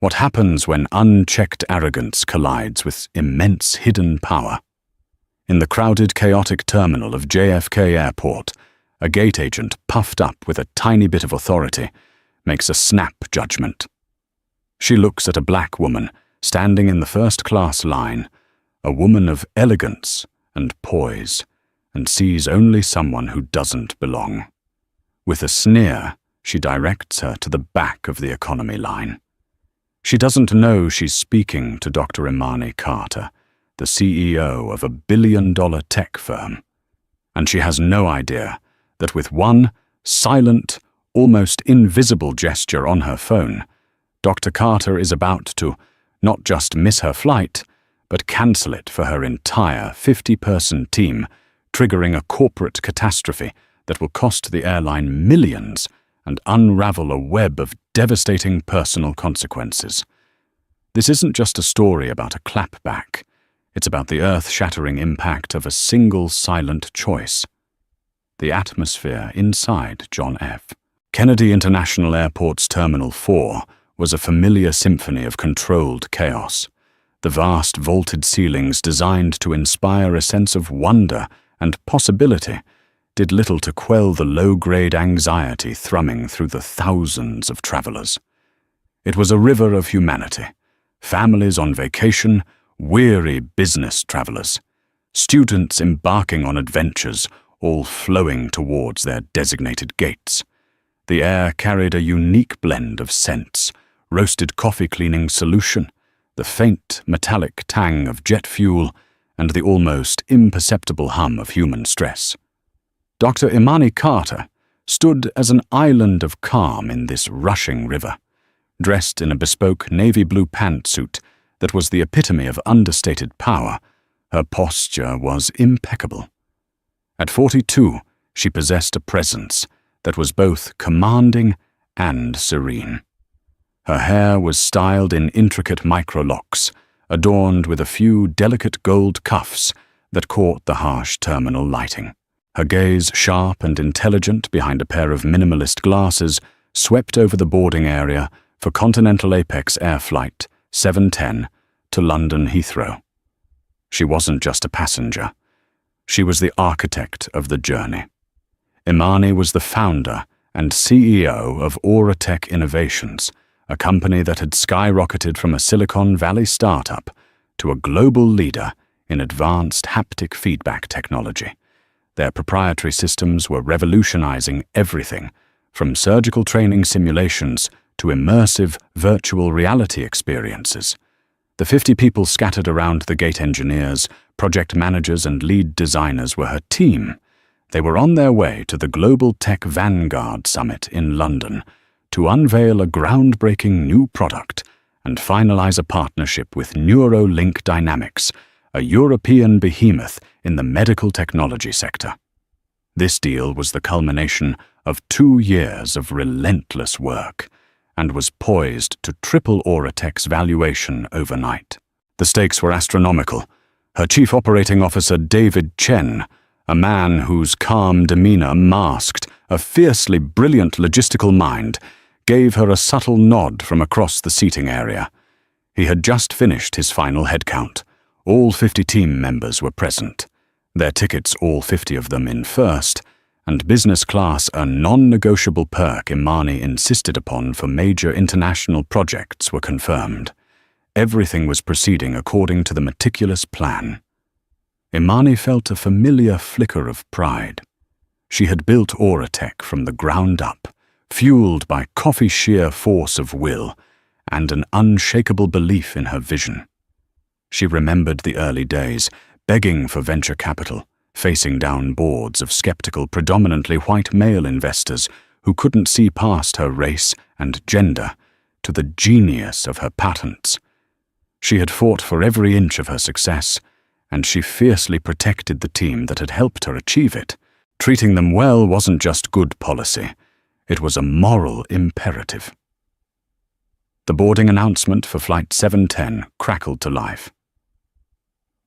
What happens when unchecked arrogance collides with immense hidden power? In the crowded, chaotic terminal of JFK Airport, a gate agent puffed up with a tiny bit of authority makes a snap judgment. She looks at a black woman standing in the first-class line, a woman of elegance and poise, and sees only someone who doesn't belong. With a sneer, she directs her to the back of the economy line. She doesn't know she's speaking to Dr. Imani Carter, the CEO of a billion-dollar tech firm. And she has no idea that with one silent, almost invisible gesture on her phone, Dr. Carter is about to not just miss her flight, but cancel it for her entire 50-person team, triggering a corporate catastrophe that will cost the airline millions and unravel a web of devastating personal consequences. This isn't just a story about a clapback. It's about the earth-shattering impact of a single silent choice. The atmosphere inside John F. Kennedy International Airport's Terminal 4 was a familiar symphony of controlled chaos. The vast vaulted ceilings designed to inspire a sense of wonder and possibility did little to quell the low-grade anxiety thrumming through the thousands of travelers. It was a river of humanity, families on vacation, weary business travelers, students embarking on adventures, all flowing towards their designated gates. The air carried a unique blend of scents: roasted coffee cleaning solution, the faint metallic tang of jet fuel, and the almost imperceptible hum of human stress. Dr. Imani Carter stood as an island of calm in this rushing river, dressed in a bespoke navy blue pantsuit that was the epitome of understated power. Her posture was impeccable. At 42, she possessed a presence that was both commanding and serene. Her hair was styled in intricate microlocks, adorned with a few delicate gold cuffs that caught the harsh terminal lighting. Her gaze, sharp and intelligent behind a pair of minimalist glasses, swept over the boarding area for Continental Apex Air Flight 710 to London Heathrow. She wasn't just a passenger. She was the architect of the journey. Imani was the founder and CEO of Auratech Innovations, a company that had skyrocketed from a Silicon Valley startup to a global leader in advanced haptic feedback technology. Their proprietary systems were revolutionizing everything, from surgical training simulations to immersive virtual reality experiences. The 50 people scattered around the gate engineers, project managers, and lead designers were her team. They were on their way to the Global Tech Vanguard Summit in London to unveil a groundbreaking new product and finalize a partnership with Neurolink Dynamics, a European behemoth in the medical technology sector. This deal was the culmination of 2 years of relentless work and was poised to triple Auratech's valuation overnight. The stakes were astronomical. Her chief operating officer, David Chen, a man whose calm demeanor masked a fiercely brilliant logistical mind, gave her a subtle nod from across the seating area. He had just finished his final headcount. All 50 team members were present, their tickets, all 50 of them, in first, and business class a non-negotiable perk Imani insisted upon for major international projects, were confirmed. Everything was proceeding according to the meticulous plan. Imani felt a familiar flicker of pride. She had built Auratech from the ground up, fueled by coffee sheer force of will and an unshakable belief in her vision. She remembered the early days, begging for venture capital, facing down boards of skeptical, predominantly white male investors who couldn't see past her race and gender to the genius of her patents. She had fought for every inch of her success, and she fiercely protected the team that had helped her achieve it. Treating them well wasn't just good policy. It was a moral imperative. The boarding announcement for Flight 710 crackled to life.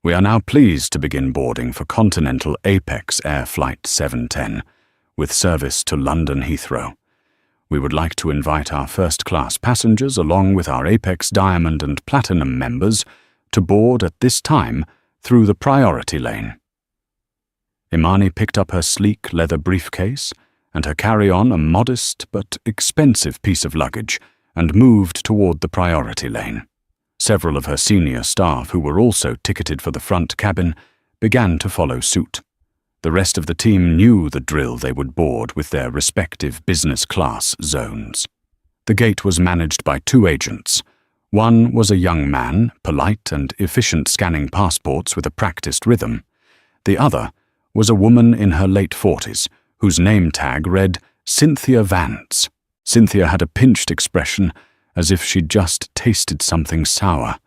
We are now pleased to begin boarding for Continental Apex Air Flight 710, with service to London Heathrow. We would like to invite our first-class passengers along with our Apex Diamond and Platinum members to board at this time through the priority lane. Imani picked up her sleek leather briefcase and her carry-on, a modest but expensive piece of luggage, and moved toward the priority lane. Several of her senior staff, who were also ticketed for the front cabin, began to follow suit. The rest of the team knew the drill they would board with their respective business class zones. The gate was managed by 2 agents. One was a young man, polite and efficient, scanning passports with a practiced rhythm. The other was a woman in her late 40s, whose name tag read Cynthia Vance. Cynthia had a pinched expression, as if she'd just tasted something sour.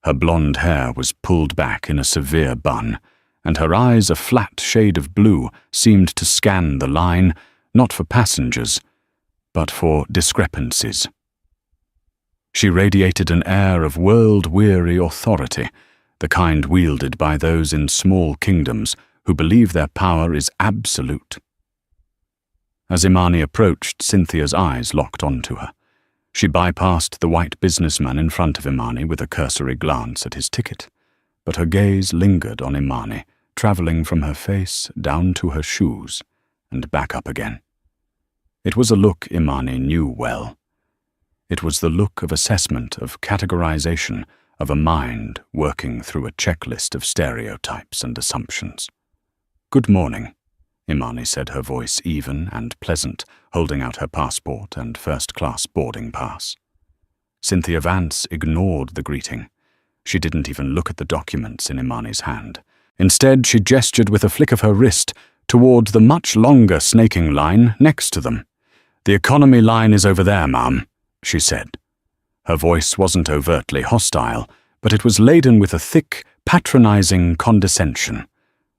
Her blonde hair was pulled back in a severe bun, and her eyes, a flat shade of blue, seemed to scan the line, not for passengers, but for discrepancies. She radiated an air of world-weary authority, the kind wielded by those in small kingdoms who believe their power is absolute. As Imani approached, Cynthia's eyes locked onto her. She bypassed the white businessman in front of Imani with a cursory glance at his ticket, but her gaze lingered on Imani, traveling from her face down to her shoes and back up again. It was a look Imani knew well. It was the look of assessment, of categorization, of a mind working through a checklist of stereotypes and assumptions. "Good morning," Imani said, her voice even and pleasant, holding out her passport and first-class boarding pass. Cynthia Vance ignored the greeting. She didn't even look at the documents in Imani's hand. Instead, she gestured with a flick of her wrist toward the much longer snaking line next to them. "The economy line is over there, ma'am," she said. Her voice wasn't overtly hostile, but it was laden with a thick, patronizing condescension.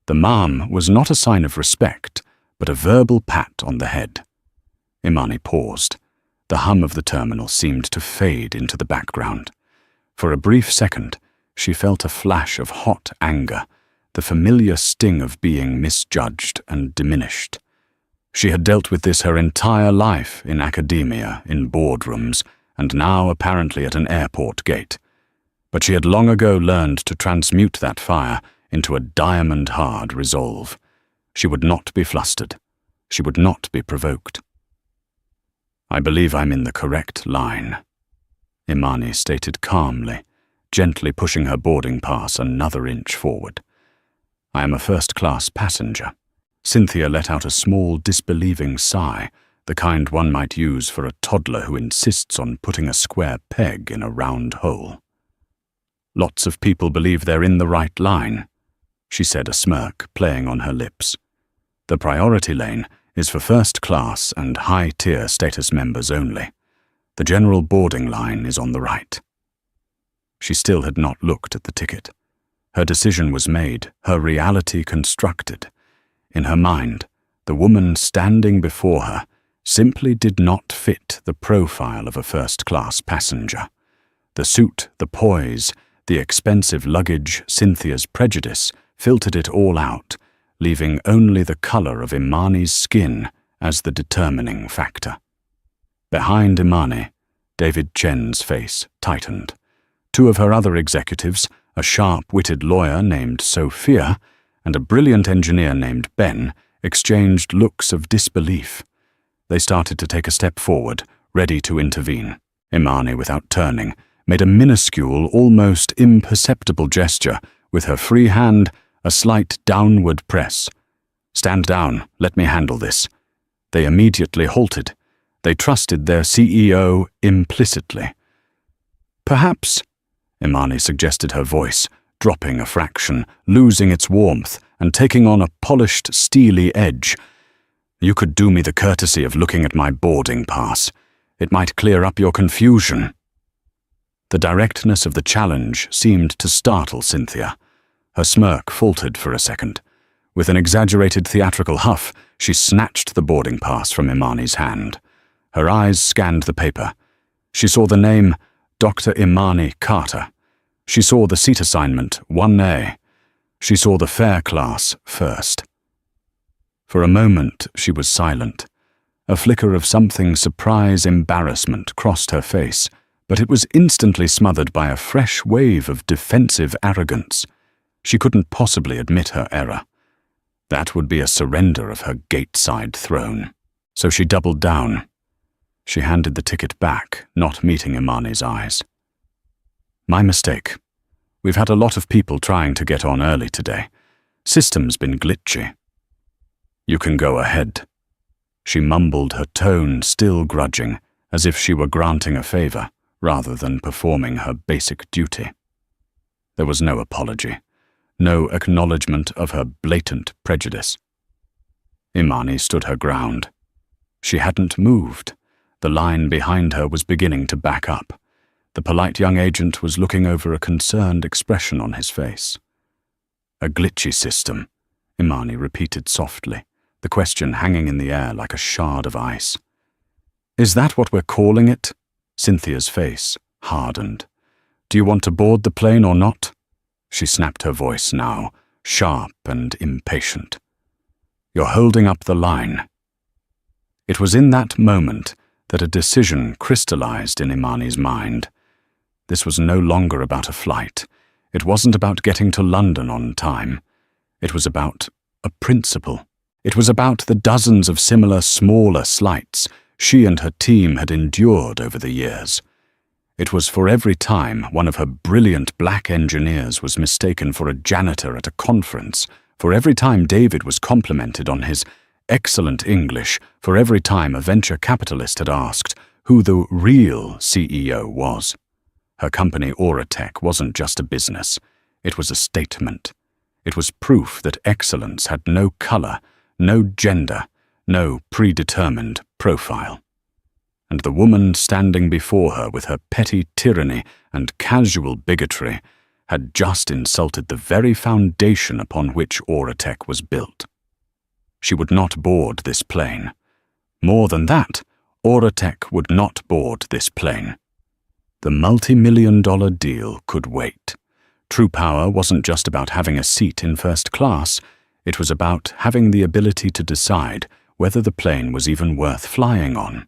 The ma'am was not a sign of respect, but a verbal pat on the head. Imani paused. The hum of the terminal seemed to fade into the background. For a brief second, she felt a flash of hot anger, the familiar sting of being misjudged and diminished. She had dealt with this her entire life, in academia, in boardrooms, and now apparently at an airport gate. But she had long ago learned to transmute that fire into a diamond-hard resolve. She would not be flustered. She would not be provoked. "I believe I'm in the correct line," Imani stated calmly, gently pushing her boarding pass another inch forward. "I am a first-class passenger." Cynthia let out a small, disbelieving sigh, the kind one might use for a toddler who insists on putting a square peg in a round hole. "Lots of people believe they're in the right line," she said, a smirk playing on her lips. "The priority lane is for first-class and high-tier status members only. The general boarding line is on the right." She still had not looked at the ticket. Her decision was made, her reality constructed. In her mind, the woman standing before her simply did not fit the profile of a first-class passenger. The suit, the poise, the expensive luggage, Cynthia's prejudice filtered it all out, leaving only the color of Imani's skin as the determining factor. Behind Imani, David Chen's face tightened. 2 of her other executives, a sharp-witted lawyer named Sophia and a brilliant engineer named Ben, exchanged looks of disbelief. They started to take a step forward, ready to intervene. Imani, without turning, made a minuscule, almost imperceptible gesture, with her free hand a slight downward press. "Stand down, let me handle this." They immediately halted. They trusted their CEO implicitly. "Perhaps," Imani suggested, her voice dropping a fraction, losing its warmth and taking on a polished, steely edge, "you could do me the courtesy of looking at my boarding pass. It might clear up your confusion." The directness of the challenge seemed to startle Cynthia. Her smirk faltered for a second. With an exaggerated theatrical huff, she snatched the boarding pass from Imani's hand. Her eyes scanned the paper. She saw the name Dr. Imani Carter. She saw the seat assignment 1A. She saw the fare class first. For a moment she was silent. A flicker of something surprise embarrassment crossed her face, but it was instantly smothered by a fresh wave of defensive arrogance. She couldn't possibly admit her error. That would be a surrender of her gate-side throne. So she doubled down. She handed the ticket back, not meeting Imani's eyes. "My mistake. We've had a lot of people trying to get on early today. System's been glitchy." "You can go ahead." She mumbled, her tone still grudging, as if she were granting a favor rather than performing her basic duty. There was no apology, no acknowledgement of her blatant prejudice. Imani stood her ground. She hadn't moved. The line behind her was beginning to back up. The polite young agent was looking over a concerned expression on his face. "A glitchy system," Imani repeated softly, the question hanging in the air like a shard of ice. "Is that what we're calling it?" Cynthia's face hardened. "Do you want to board the plane or not?" She snapped her voice now, sharp and impatient. "You're holding up the line." It was in that moment that a decision crystallized in Imani's mind. This was no longer about a flight. It wasn't about getting to London on time. It was about a principle. It was about the dozens of similar smaller slights she and her team had endured over the years. It was for every time one of her brilliant black engineers was mistaken for a janitor at a conference, for every time David was complimented on his excellent English, for every time a venture capitalist had asked who the real CEO was. Her company Auratech wasn't just a business, it was a statement. It was proof that excellence had no color, no gender, no predetermined profile. And the woman standing before her with her petty tyranny and casual bigotry had just insulted the very foundation upon which Auratech was built. She would not board this plane. More than that, Auratech would not board this plane. The multi-million-dollar deal could wait. True power wasn't just about having a seat in first class, it was about having the ability to decide whether the plane was even worth flying on.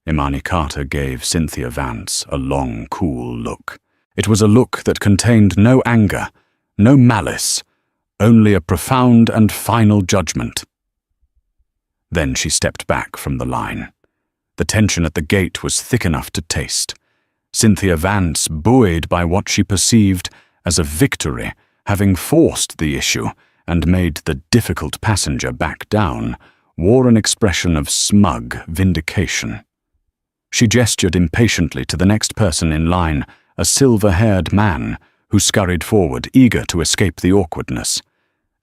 Imani Carter gave Cynthia Vance a long, cool look. It was a look that contained no anger, no malice, only a profound and final judgment. Then she stepped back from the line. The tension at the gate was thick enough to taste. Cynthia Vance, buoyed by what she perceived as a victory, having forced the issue and made the difficult passenger back down, wore an expression of smug vindication. She gestured impatiently to the next person in line, a silver-haired man who scurried forward, eager to escape the awkwardness.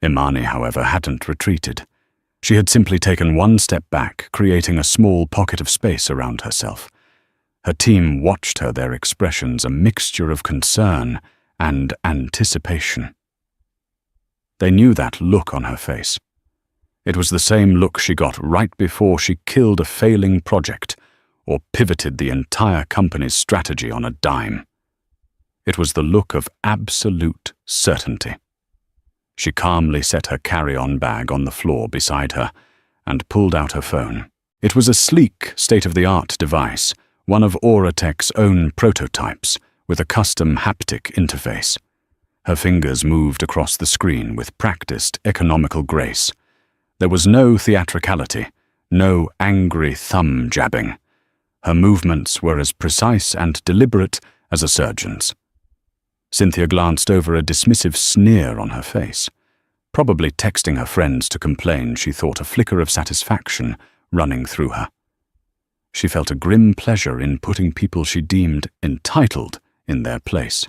Imani, however, hadn't retreated. She had simply taken one step back, creating a small pocket of space around herself. Her team watched her, their expressions a mixture of concern and anticipation. They knew that look on her face. It was the same look she got right before she killed a failing project or pivoted the entire company's strategy on a dime. It was the look of absolute certainty. She calmly set her carry-on bag on the floor beside her and pulled out her phone. It was a sleek, state-of-the-art device, one of Auratech's own prototypes, with a custom haptic interface. Her fingers moved across the screen with practiced, economical grace. There was no theatricality, no angry thumb jabbing. Her movements were as precise and deliberate as a surgeon's. Cynthia glanced over a dismissive sneer on her face. Probably texting her friends to complain, she thought, a flicker of satisfaction running through her. She felt a grim pleasure in putting people she deemed entitled in their place.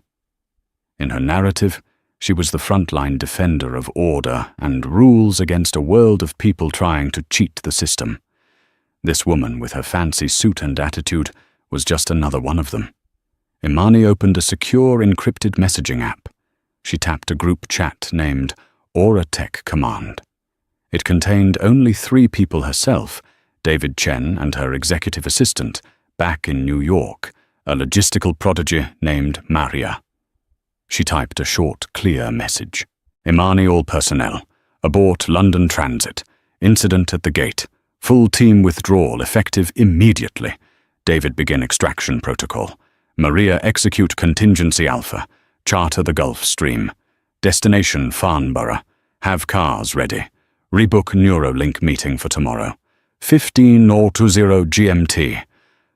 In her narrative, she was the frontline defender of order and rules against a world of people trying to cheat the system. This woman, with her fancy suit and attitude, was just another one of them. Imani opened a secure encrypted messaging app. She tapped a group chat named Auratech Command. It contained only 3 people herself, David Chen and her executive assistant, back in New York, a logistical prodigy named Maria. She typed a short, clear message. Imani, all personnel. Abort London Transit. Incident at the gate. Full team withdrawal effective immediately. David begin extraction protocol. Maria execute contingency alpha. Charter the Gulf Stream. Destination Farnborough. Have cars ready. Rebook Neuralink meeting for tomorrow. 15:20 GMT.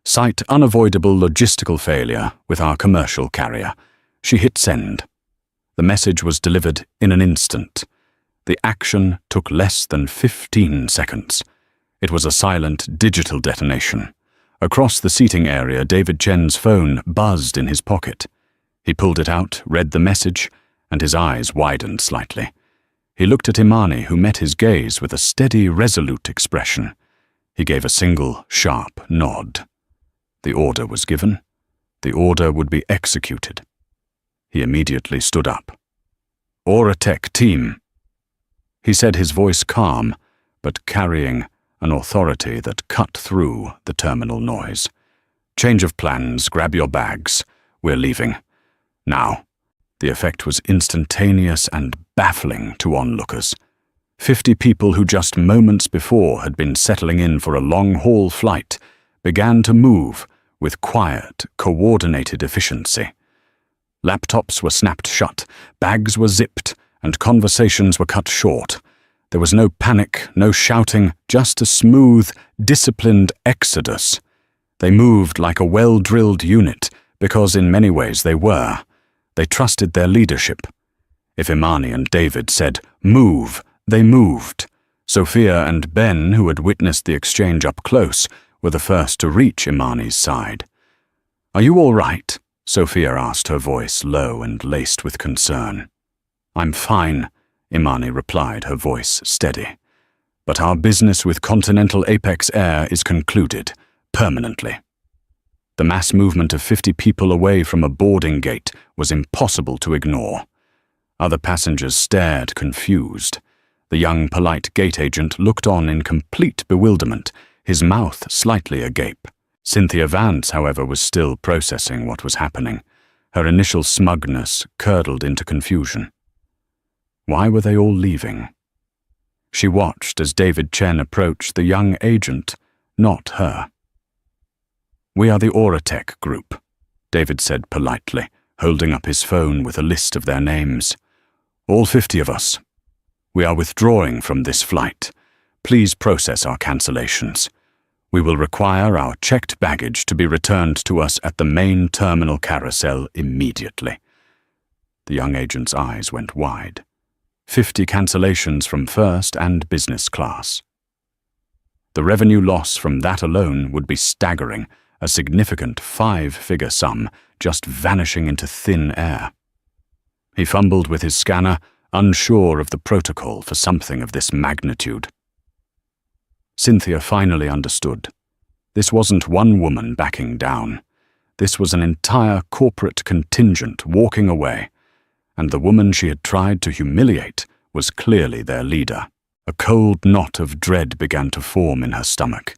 Cite unavoidable logistical failure with our commercial carrier. She hit send. The message was delivered in an instant. The action took less than 15 seconds. It was a silent digital detonation. Across the seating area, David Chen's phone buzzed in his pocket. He pulled it out, read the message, and his eyes widened slightly. He looked at Imani, who met his gaze with a steady, resolute expression. He gave a single, sharp nod. The order was given. The order would be executed. He immediately stood up. "Aurotech team," he said, his voice calm, but carrying an authority that cut through the terminal noise. "Change of plans, grab your bags. We're leaving. Now." The effect was instantaneous and baffling to onlookers. 50 people who just moments before had been settling in for a long-haul flight began to move with quiet, coordinated efficiency. Laptops were snapped shut, bags were zipped, and conversations were cut short. There was no panic, no shouting, just a smooth, disciplined exodus. They moved like a well-drilled unit, because in many ways they were. They trusted their leadership. If Imani and David said, "Move," they moved. Sophia and Ben, who had witnessed the exchange up close, were the first to reach Imani's side. "Are you all right?" Sophia asked, her voice low and laced with concern. "I'm fine," Imani replied, her voice steady. "But our business with Continental Apex Air is concluded, permanently." The mass movement of 50 people away from a boarding gate was impossible to ignore. Other passengers stared, confused. The young, polite gate agent looked on in complete bewilderment, his mouth slightly agape. Cynthia Vance, however, was still processing what was happening. Her initial smugness curdled into confusion. Why were they all leaving? She watched as David Chen approached the young agent, not her. "We are the Aurotech Group," David said politely, holding up his phone with a list of their names. "All 50 of us. We are withdrawing from this flight. Please process our cancellations. We will require our checked baggage to be returned to us at the main terminal carousel immediately." The young agent's eyes went wide. 50 cancellations from first and business class. The revenue loss from that alone would be staggering, a significant 5-figure sum just vanishing into thin air. He fumbled with his scanner, unsure of the protocol for something of this magnitude. Cynthia finally understood. This wasn't one woman backing down. This was an entire corporate contingent walking away, and the woman she had tried to humiliate was clearly their leader. A cold knot of dread began to form in her stomach.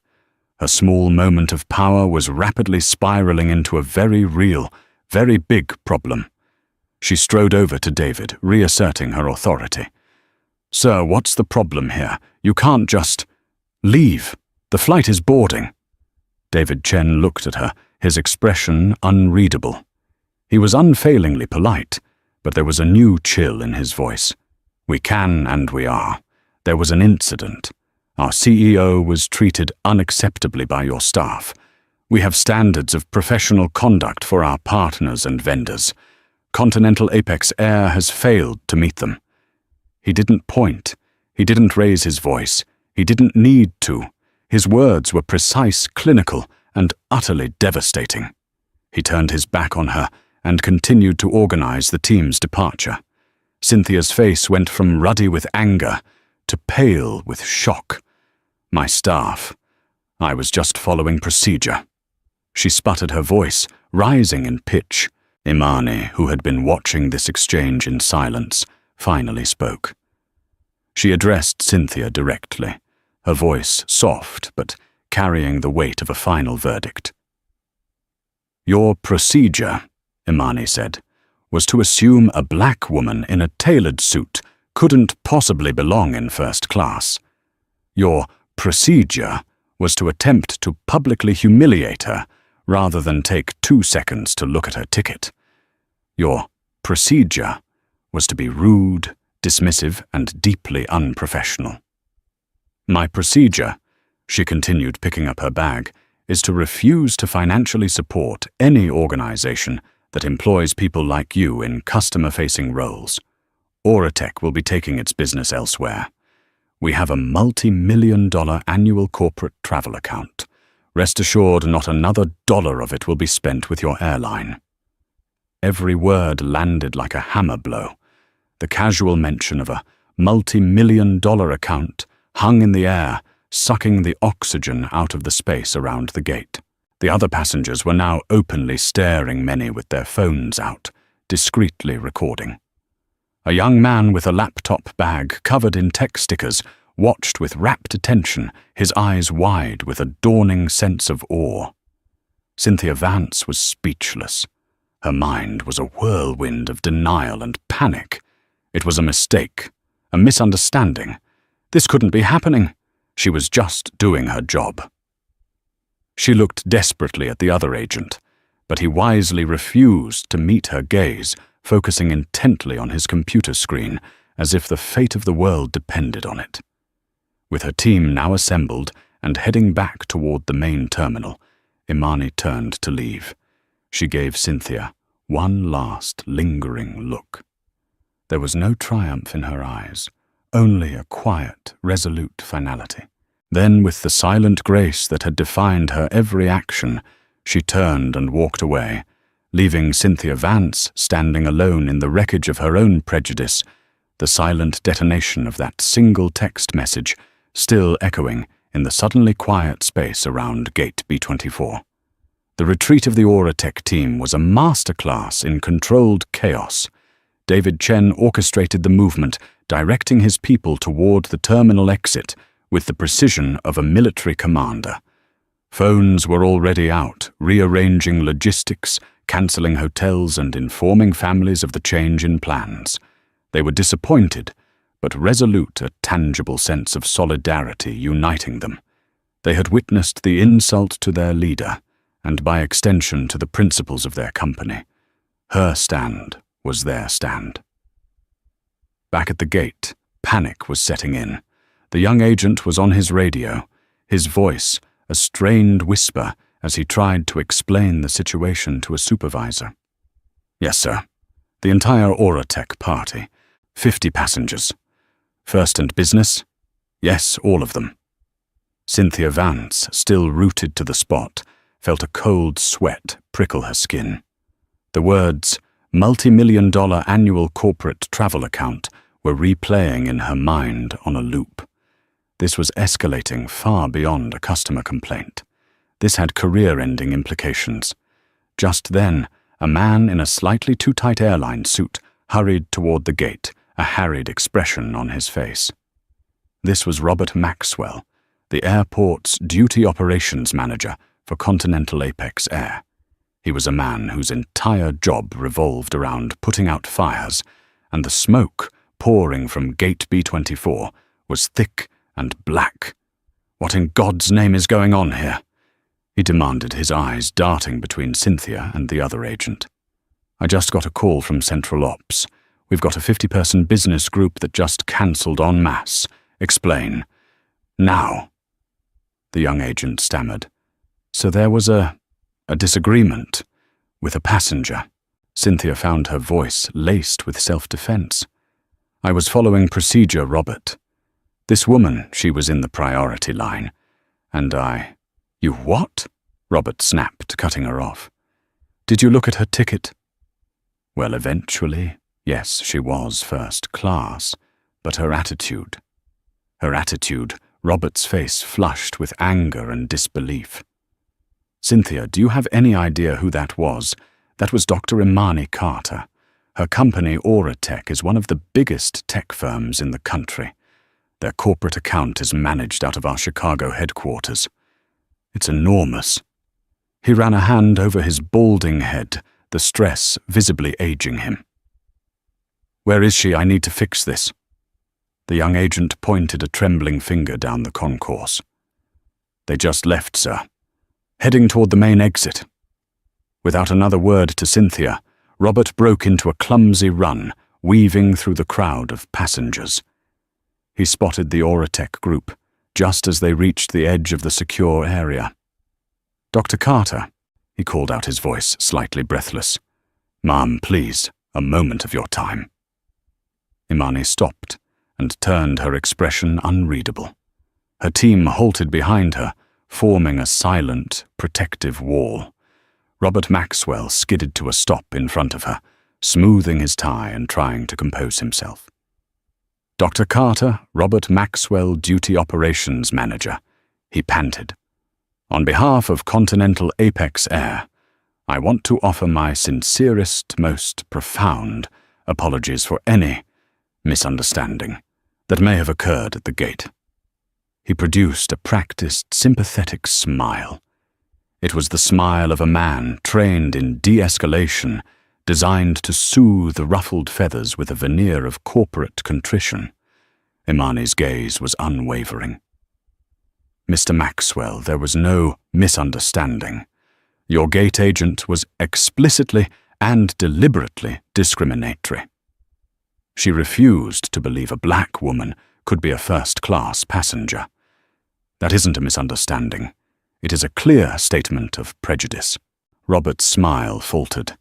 Her small moment of power was rapidly spiraling into a very real, very big problem. She strode over to David, reasserting her authority. "Sir, what's the problem here? You can't just leave. The flight is boarding." David Chen looked at her, his expression unreadable. He was unfailingly polite, but there was a new chill in his voice. "We can and we are. There was an incident. Our CEO was treated unacceptably by your staff. We have standards of professional conduct for our partners and vendors. Continental Apex Air has failed to meet them." He didn't point. He didn't raise his voice. He didn't need to. His words were precise, clinical, and utterly devastating. He turned his back on her and continued to organize the team's departure. Cynthia's face went from ruddy with anger to pale with shock. "My staff. I was just following procedure." She sputtered, her voice rising in pitch. Imani, who had been watching this exchange in silence, finally spoke. She addressed Cynthia directly, her voice soft but carrying the weight of a final verdict. "Your procedure," Imani said, "was to assume a black woman in a tailored suit couldn't possibly belong in first class. Your procedure was to attempt to publicly humiliate her rather than take 2 seconds to look at her ticket. Your procedure was to be rude, dismissive, and deeply unprofessional. My procedure, she continued, picking up her bag, is to refuse to financially support any organization that employs people like you in customer-facing roles. Auratech will be taking its business elsewhere. We have a multi-million-dollar annual corporate travel account. Rest assured, not another dollar of it will be spent with your airline. Every word landed like a hammer blow. The casual mention of a multi-million-dollar account hung in the air, sucking the oxygen out of the space around the gate. The other passengers were now openly staring, many with their phones out, discreetly recording. A young man with a laptop bag covered in tech stickers watched with rapt attention, his eyes wide with a dawning sense of awe. Cynthia Vance was speechless. Her mind was a whirlwind of denial and panic. It was a mistake, a misunderstanding. This couldn't be happening. She was just doing her job. She looked desperately at the other agent, but he wisely refused to meet her gaze, focusing intently on his computer screen, as if the fate of the world depended on it. With her team now assembled and heading back toward the main terminal, Imani turned to leave. She gave Cynthia one last lingering look. There was no triumph in her eyes, only a quiet, resolute finality. Then, with the silent grace that had defined her every action, she turned and walked away, leaving Cynthia Vance standing alone in the wreckage of her own prejudice, the silent detonation of that single text message still echoing in the suddenly quiet space around Gate B24. The retreat of the Auratech team was a masterclass in controlled chaos. David Chen orchestrated the movement, directing his people toward the terminal exit with the precision of a military commander. Phones were already out, rearranging logistics, cancelling hotels, and informing families of the change in plans. They were disappointed, but resolute, a tangible sense of solidarity uniting them. They had witnessed the insult to their leader, and by extension to the principles of their company. Her stand was their stand. Back at the gate, panic was setting in. The young agent was on his radio, his voice a strained whisper as he tried to explain the situation to a supervisor. "Yes, sir. The entire Auratech party. 50 passengers. First and business? Yes, all of them." Cynthia Vance, still rooted to the spot, felt a cold sweat prickle her skin. The words, multi-million-dollar annual corporate travel account, were replaying in her mind on a loop. This was escalating far beyond a customer complaint. This had career-ending implications. Just then, a man in a slightly too tight airline suit hurried toward the gate, a harried expression on his face. This was Robert Maxwell, the airport's duty operations manager for Continental Apex Air. He was a man whose entire job revolved around putting out fires, and the smoke pouring from Gate B24 was thick and black. "What in God's name is going on here?" he demanded, his eyes darting between Cynthia and the other agent. "I just got a call from Central Ops. We've got a 50-person business group that just cancelled en masse. Explain. Now." The young agent stammered. "So there was a disagreement with a passenger." Cynthia found her voice laced with self-defense. "I was following procedure, Robert. This woman, she was in the priority line, and I—" "You what?" Robert snapped, cutting her off. "Did you look at her ticket?" Well, eventually, yes, she was first class, but her attitude, Robert's face flushed with anger and disbelief. "Cynthia, do you have any idea who that was? That was Dr. Imani Carter. Her company, Auratech, is one of the biggest tech firms in the country. Their corporate account is managed out of our Chicago headquarters. It's enormous." He ran a hand over his balding head, the stress visibly aging him. "Where is she? I need to fix this." The young agent pointed a trembling finger down the concourse. They just left, sir. Heading toward the main exit. Without another word to Cynthia, Robert broke into a clumsy run, weaving through the crowd of passengers. He spotted the Aurotech group, just as they reached the edge of the secure area. "Dr. Carter," he called out, his voice slightly breathless. "Ma'am, please, a moment of your time." Imani stopped and turned, her expression unreadable. Her team halted behind her, forming a silent, protective wall. Robert Maxwell skidded to a stop in front of her, smoothing his tie and trying to compose himself. "Dr. Carter, Robert Maxwell, Duty Operations Manager," he panted. "On behalf of Continental Apex Air, I want to offer my sincerest, most profound apologies for any misunderstanding that may have occurred at the gate." He produced a practiced, sympathetic smile. It was the smile of a man trained in de-escalation, designed to soothe the ruffled feathers with a veneer of corporate contrition. Imani's gaze was unwavering. "Mr. Maxwell, there was no misunderstanding. Your gate agent was explicitly and deliberately discriminatory. She refused to believe a black woman could be a first-class passenger. That isn't a misunderstanding. It is a clear statement of prejudice." Robert's smile faltered.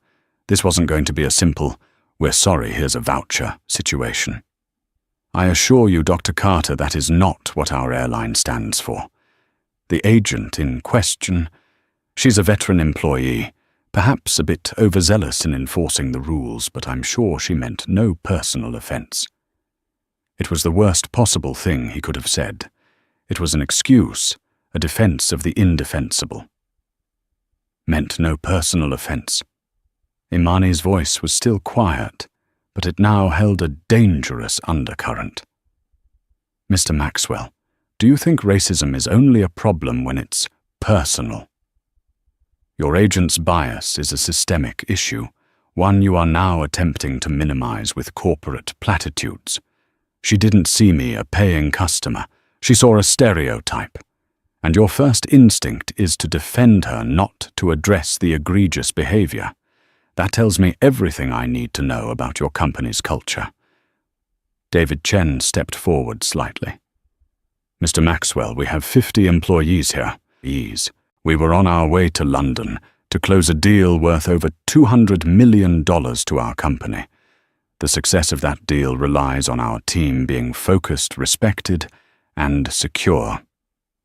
This wasn't going to be a simple, "we're sorry, here's a voucher" situation. "I assure you, Dr. Carter, that is not what our airline stands for. The agent in question, she's a veteran employee, perhaps a bit overzealous in enforcing the rules, but I'm sure she meant no personal offense." It was the worst possible thing he could have said. It was an excuse, a defense of the indefensible. Meant no personal offense. Imani's voice was still quiet, but it now held a dangerous undercurrent. "Mr. Maxwell, do you think racism is only a problem when it's personal? Your agent's bias is a systemic issue, one you are now attempting to minimize with corporate platitudes. She didn't see me a paying customer. She saw a stereotype. And your first instinct is to defend her, not to address the egregious behavior. That tells me everything I need to know about your company's culture." David Chen stepped forward slightly. "Mr. Maxwell, we have 50 employees here. We were on our way to London to close a deal worth over $200 million to our company. The success of that deal relies on our team being focused, respected, and secure.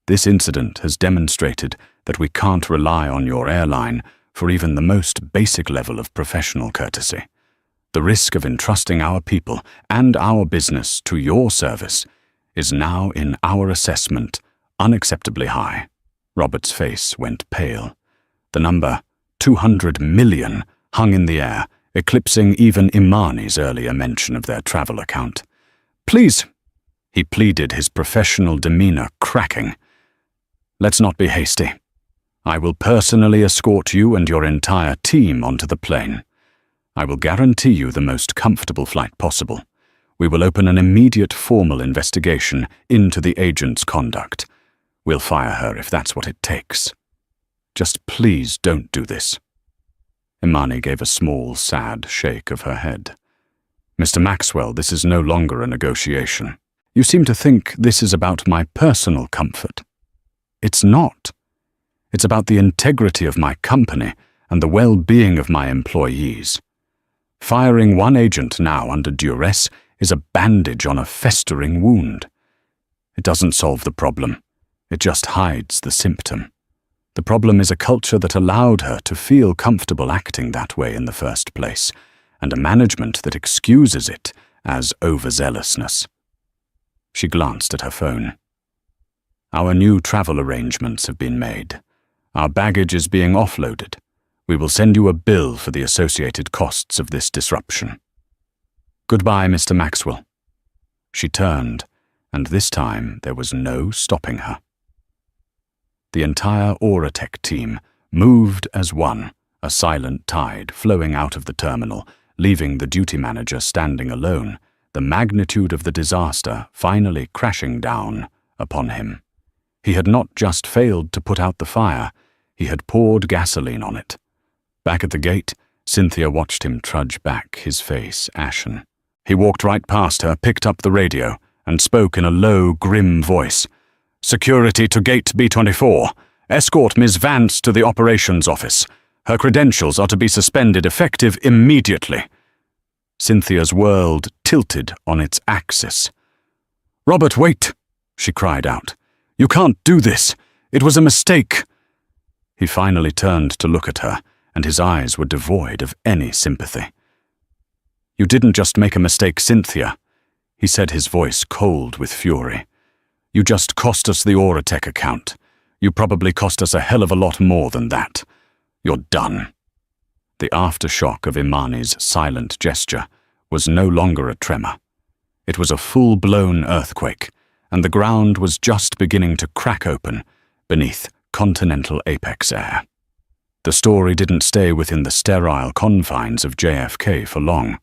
This incident has demonstrated that we can't rely on your airline for even the most basic level of professional courtesy. The risk of entrusting our people and our business to your service is now, in our assessment, unacceptably high." Robert's face went pale. The number 200 million hung in the air, eclipsing even Imani's earlier mention of their travel account. "Please," he pleaded, his professional demeanor cracking. "Let's not be hasty. I will personally escort you and your entire team onto the plane. I will guarantee you the most comfortable flight possible. We will open an immediate formal investigation into the agent's conduct. We'll fire her if that's what it takes. Just please don't do this." Imani gave a small, sad shake of her head. "Mr. Maxwell, this is no longer a negotiation. You seem to think this is about my personal comfort. It's not. It's about the integrity of my company and the well-being of my employees. Firing one agent now under duress is a bandage on a festering wound. It doesn't solve the problem. It just hides the symptom. The problem is a culture that allowed her to feel comfortable acting that way in the first place, and a management that excuses it as overzealousness." She glanced at her phone. "Our new travel arrangements have been made. Our baggage is being offloaded. We will send you a bill for the associated costs of this disruption. Goodbye, Mr. Maxwell." She turned, and this time there was no stopping her. The entire Aurotech team moved as one, a silent tide flowing out of the terminal, leaving the duty manager standing alone, the magnitude of the disaster finally crashing down upon him. He had not just failed to put out the fire, he had poured gasoline on it. Back at the gate, Cynthia watched him trudge back, his face ashen. He walked right past her, picked up the radio, and spoke in a low, grim voice. "Security to gate B24. Escort Ms. Vance to the operations office. Her credentials are to be suspended effective immediately." Cynthia's world tilted on its axis. "Robert, wait!" she cried out. "You can't do this. It was a mistake." He finally turned to look at her, and his eyes were devoid of any sympathy. "You didn't just make a mistake, Cynthia," he said, his voice cold with fury. "You just cost us the Auratech account. You probably cost us a hell of a lot more than that. You're done." The aftershock of Imani's silent gesture was no longer a tremor. It was a full-blown earthquake, and the ground was just beginning to crack open beneath continental Apex Air. The story didn't stay within the sterile confines of JFK for long.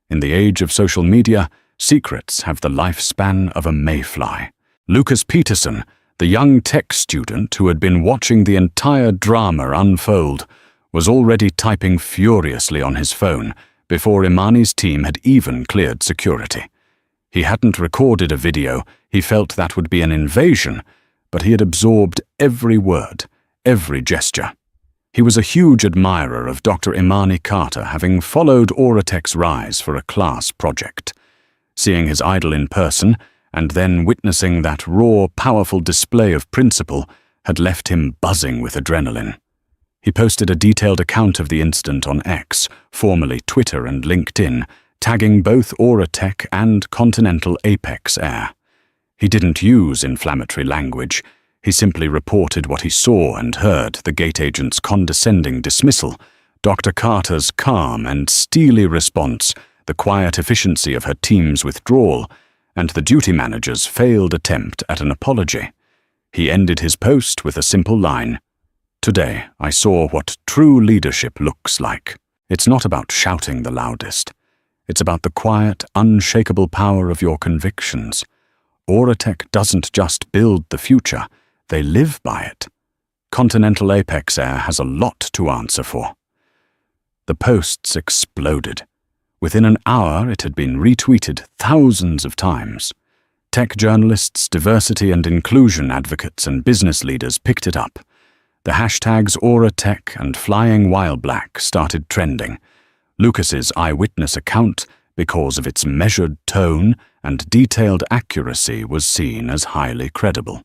In the age of social media, secrets have the lifespan of a mayfly. Lucas Peterson, the young tech student who had been watching the entire drama unfold, was already typing furiously on his phone before Imani's team had even cleared security. He hadn't recorded a video, he felt that would be an invasion, but he had absorbed every word, every gesture. He was a huge admirer of Dr. Imani Carter, having followed Auratech's rise for a class project. Seeing his idol in person, and then witnessing that raw, powerful display of principle, had left him buzzing with adrenaline. He posted a detailed account of the incident on X, formerly Twitter and LinkedIn, tagging both Auratech and continental Apex Air. He didn't use inflammatory language. He simply reported what he saw and heard: the gate agent's condescending dismissal, Dr. Carter's calm and steely response, the quiet efficiency of her team's withdrawal, and the duty manager's failed attempt at an apology. He ended his post with a simple line: "Today, I saw what true leadership looks like. It's not about shouting the loudest. It's about the quiet, unshakable power of your convictions. Auratech doesn't just build the future, they live by it. Continental Apex Air has a lot to answer for." The posts exploded. Within an hour, it had been retweeted thousands of times. Tech journalists, diversity and inclusion advocates, and business leaders picked it up. The hashtags Auratech and Flying While Black started trending. Lucas's eyewitness account, because of its measured tone and detailed accuracy, was seen as highly credible.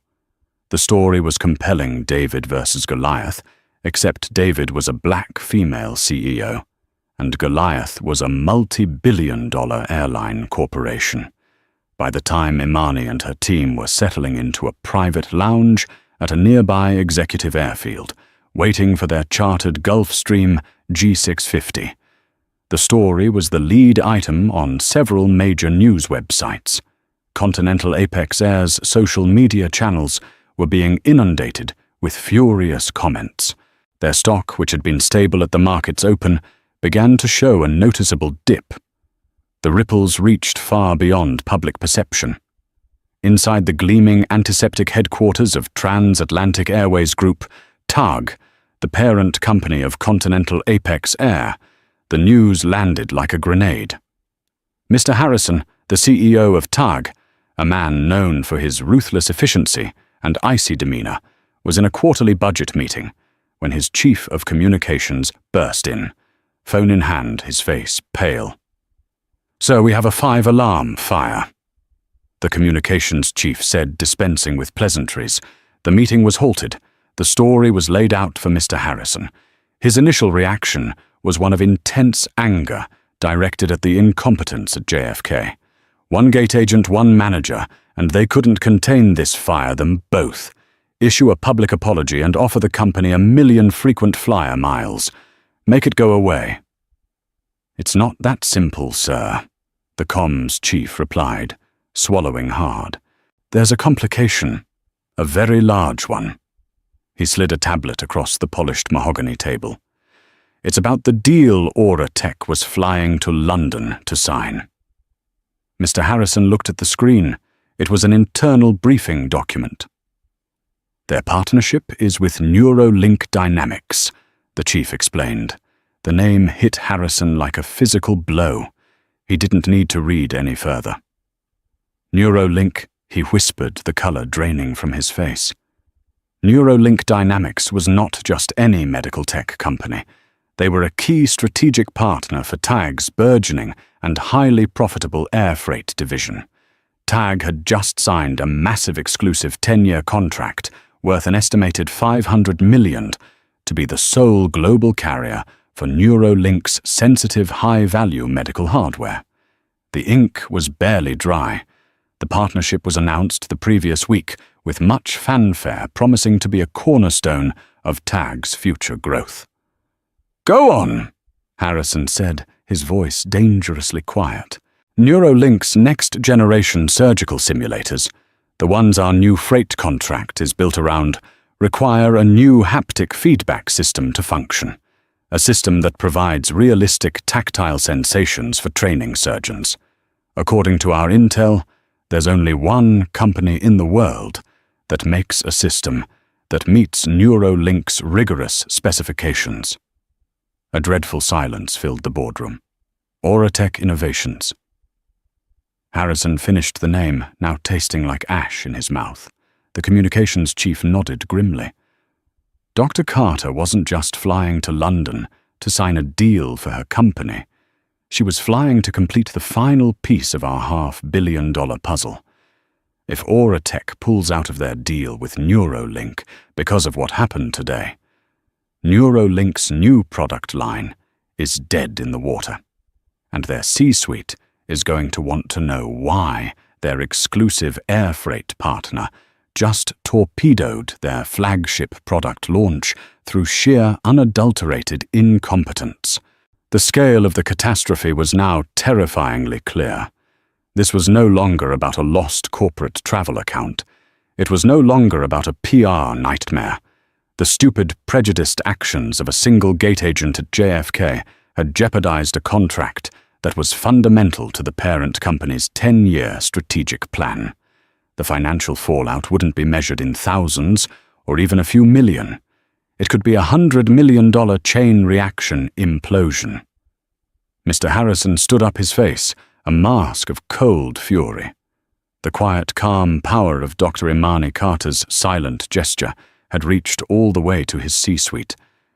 The story was compelling David versus Goliath, except David was a black female CEO, and Goliath was a multi-billion-dollar airline corporation. By the time Imani and her team were settling into a private lounge at a nearby executive airfield, waiting for their chartered Gulfstream G650, the story was the lead item on several major news websites. Continental Apex Air's social media channels were being inundated with furious comments. Their stock, which had been stable at the market's open, began to show a noticeable dip. The ripples reached far beyond public perception. Inside the gleaming antiseptic headquarters of Transatlantic Airways Group, TAG, the parent company of Continental Apex Air, the news landed like a grenade. Mr. Harrison, the CEO of TAG, a man known for his ruthless efficiency and icy demeanor, was in a quarterly budget meeting when his chief of communications burst in, phone in hand, his face pale. "So we have a 5-alarm fire," the communications chief said, dispensing with pleasantries. The meeting was halted. The story was laid out for Mr. Harrison. His initial reaction was one of intense anger directed at the incompetence at JFK. One gate agent, one manager, and they couldn't contain this, fire them both. Issue a public apology and offer the company 1 million frequent flyer miles. Make it go away. "It's not that simple, sir," the comms chief replied, swallowing hard. "There's a complication, a very large one." He slid a tablet across the polished mahogany table. "It's about the deal Auratech was flying to London to sign." Mr. Harrison looked at the screen. It was an internal briefing document. Their partnership is with Neurolink Dynamics, the chief explained. The name hit Harrison like a physical blow. He didn't need to read any further. Neurolink, he whispered, the color draining from his face. Neurolink Dynamics was not just any medical tech company. They were a key strategic partner for TAG's burgeoning and highly profitable air freight division. TAG had just signed a massive exclusive 10-year contract worth an estimated $500 million to be the sole global carrier for Neurolink's sensitive high-value medical hardware. The ink was barely dry. The partnership was announced the previous week with much fanfare, promising to be a cornerstone of TAG's future growth. "Go on," Harrison said, his voice dangerously quiet. "Neurolink's next-generation surgical simulators, the ones our new freight contract is built around, require a new haptic feedback system to function, a system that provides realistic tactile sensations for training surgeons. According to our intel, there's only one company in the world that makes a system that meets Neurolink's rigorous specifications." A dreadful silence filled the boardroom. Auratech Innovations. Harrison finished the name, now tasting like ash in his mouth. The communications chief nodded grimly. Dr. Carter wasn't just flying to London to sign a deal for her company. She was flying to complete the final piece of our $500 million puzzle. If Auratech pulls out of their deal with Neurolink because of what happened today, Neurolink's new product line is dead in the water, and their C-suite is going to want to know why their exclusive air freight partner just torpedoed their flagship product launch through sheer unadulterated incompetence. The scale of the catastrophe was now terrifyingly clear. This was no longer about a lost corporate travel account. It was no longer about a PR nightmare. The stupid, prejudiced actions of a single gate agent at JFK had jeopardized a contract that was fundamental to the parent company's 10-year strategic plan. The financial fallout wouldn't be measured in thousands or even a few million. It could be a $100 million chain reaction implosion. Mr. Harrison stood up, his face a mask of cold fury. The quiet, calm power of Dr. Imani Carter's silent gesture had reached all the way to his C-suite,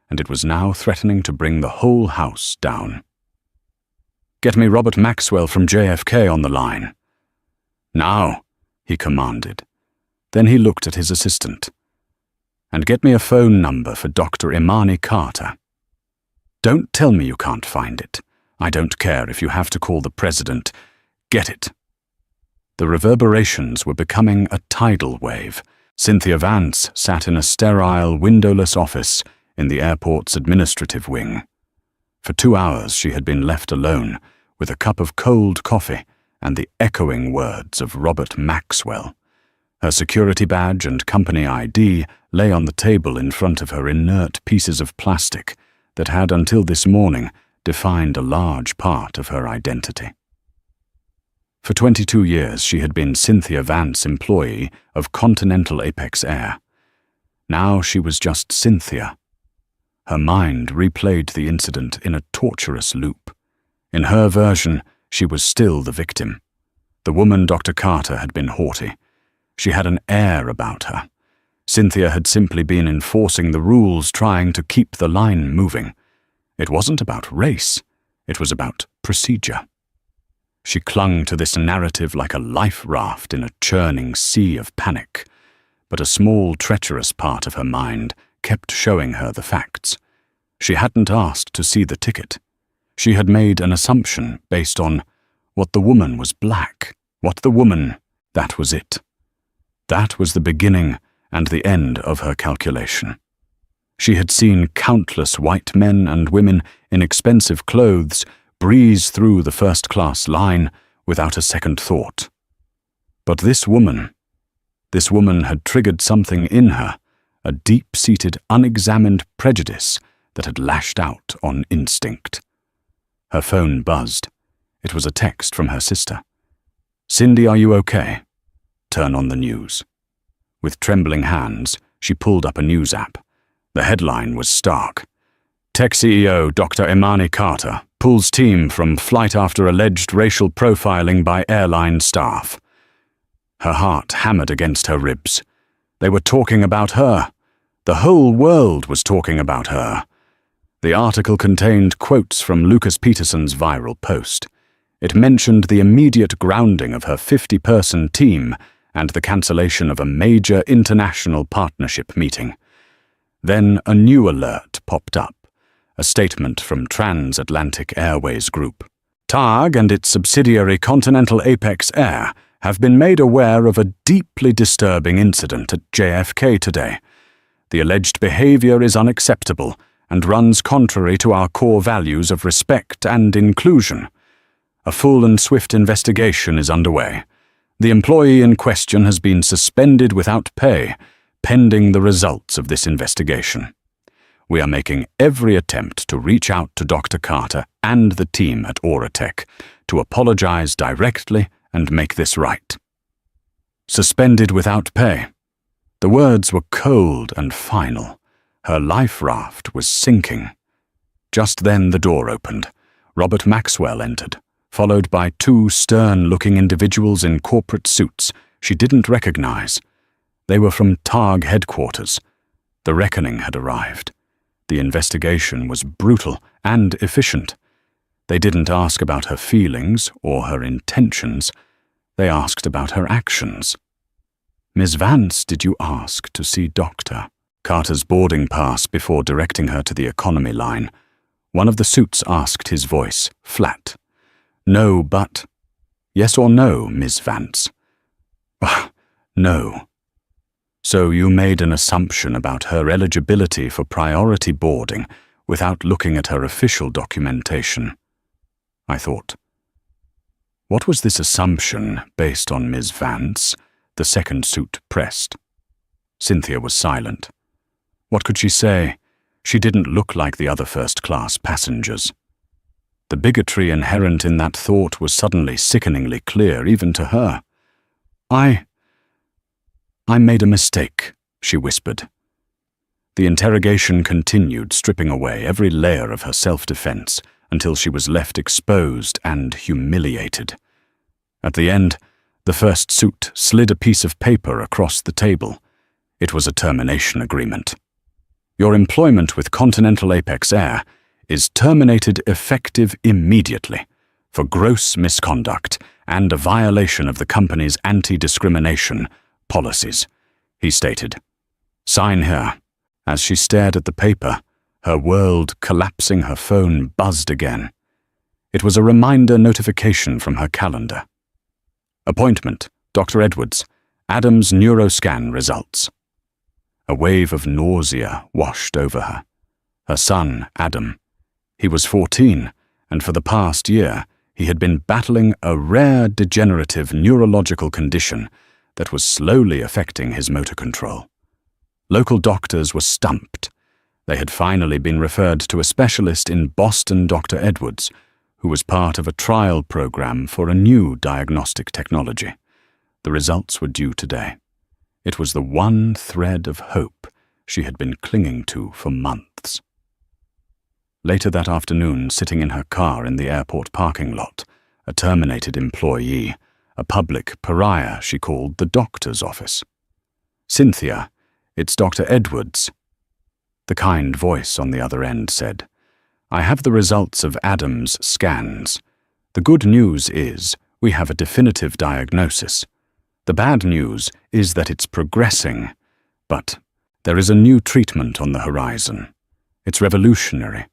and it was now threatening to bring the whole house down. "Get me Robert Maxwell from JFK on the line." "Now," he commanded. Then he looked at his assistant. "And get me a phone number for Dr. Imani Carter. Don't tell me you can't find it. I don't care if you have to call the president. Get it." The reverberations were becoming a tidal wave. Cynthia Vance sat in a sterile, windowless office in the airport's administrative wing. For 2 hours she had been left alone with a cup of cold coffee and the echoing words of Robert Maxwell. Her security badge and company ID lay on the table in front of her, inert pieces of plastic that had until this morning defined a large part of her identity. For 22 years she had been Cynthia Vance, employee of Continental Apex Air. Now she was just Cynthia. Her mind replayed the incident in a torturous loop. In her version, she was still the victim. The woman Dr. Carter had been haughty. She had an air about her. Cynthia had simply been enforcing the rules, trying to keep the line moving. It wasn't about race. It was about procedure. She clung to this narrative like a life raft in a churning sea of panic, but a small, treacherous part of her mind kept showing her the facts. She hadn't asked to see the ticket. She had made an assumption based on what the woman was black. That was it. That was the beginning and the end of her calculation. She had seen countless white men and women in expensive clothes breeze through the first-class line without a second thought. But this woman had triggered something in her, a deep-seated, unexamined prejudice that had lashed out on instinct. Her phone buzzed. It was a text from her sister. "Cindy, are you okay? Turn on the news." With trembling hands, She pulled up a news app. The headline was stark. Tech CEO Dr. Imani Carter pulls team from flight after alleged racial profiling by airline staff. Her heart hammered against her ribs. They were talking about her. The whole world was talking about her. The article contained quotes from Lucas Peterson's viral post. It mentioned the immediate grounding of her 50-person team and the cancellation of a major international partnership meeting. Then a new alert popped up, a statement from Transatlantic Airways Group. TAG and its subsidiary Continental Apex Air have been made aware of a deeply disturbing incident at JFK today. The alleged behavior is unacceptable and runs contrary to our core values of respect and inclusion. A full and swift investigation is underway. The employee in question has been suspended without pay, pending the results of this investigation. We are making every attempt to reach out to Dr. Carter and the team at Auratech to apologize directly and make this right. Suspended without pay. The words were cold and final. Her life raft was sinking. Just then the door opened. Robert Maxwell entered, followed by two stern-looking individuals in corporate suits she didn't recognize. They were from TAG headquarters. The reckoning had arrived. The investigation was brutal and efficient. They didn't ask about her feelings or her intentions. They asked about her actions. "Miss Vance, did you ask to see Doctor?" Carter's boarding pass before directing her to the economy line. One of the suits asked, his voice flat. "No, but—" "Yes or no, Miss Vance?" "No." "So you made an assumption about her eligibility for priority boarding without looking at her official documentation," I thought. "What was this assumption based on, Miss Vance?" the second suit pressed. Cynthia was silent. What could she say? She didn't look like the other first-class passengers. The bigotry inherent in that thought was suddenly sickeningly clear even to her. I made a mistake," she whispered. The interrogation continued, stripping away every layer of her self-defense until she was left exposed and humiliated. At the end, the first suit slid a piece of paper across the table. It was a termination agreement. "Your employment with Continental Apex Air is terminated effective immediately for gross misconduct and a violation of the company's anti-discrimination policies," he stated. "Sign here." As she stared at the paper, her world collapsing, her phone buzzed again. It was a reminder notification from her calendar. Appointment, Dr. Edwards, Adam's neuroscan results. A wave of nausea washed over her. Her son, Adam. He was 14, and for the past year, he had been battling a rare degenerative neurological condition that was slowly affecting his motor control. Local doctors were stumped. They had finally been referred to a specialist in Boston, Dr. Edwards, who was part of a trial program for a new diagnostic technology. The results were due today. It was the one thread of hope she had been clinging to for months. Later that afternoon, sitting in her car in the airport parking lot, a terminated employee, a public pariah she called the doctor's office. "Cynthia, it's Dr. Edwards." The kind voice on the other end said, "I have the results of Adam's scans. The good news is we have a definitive diagnosis. The bad news is that it's progressing, but there is a new treatment on the horizon. It's revolutionary.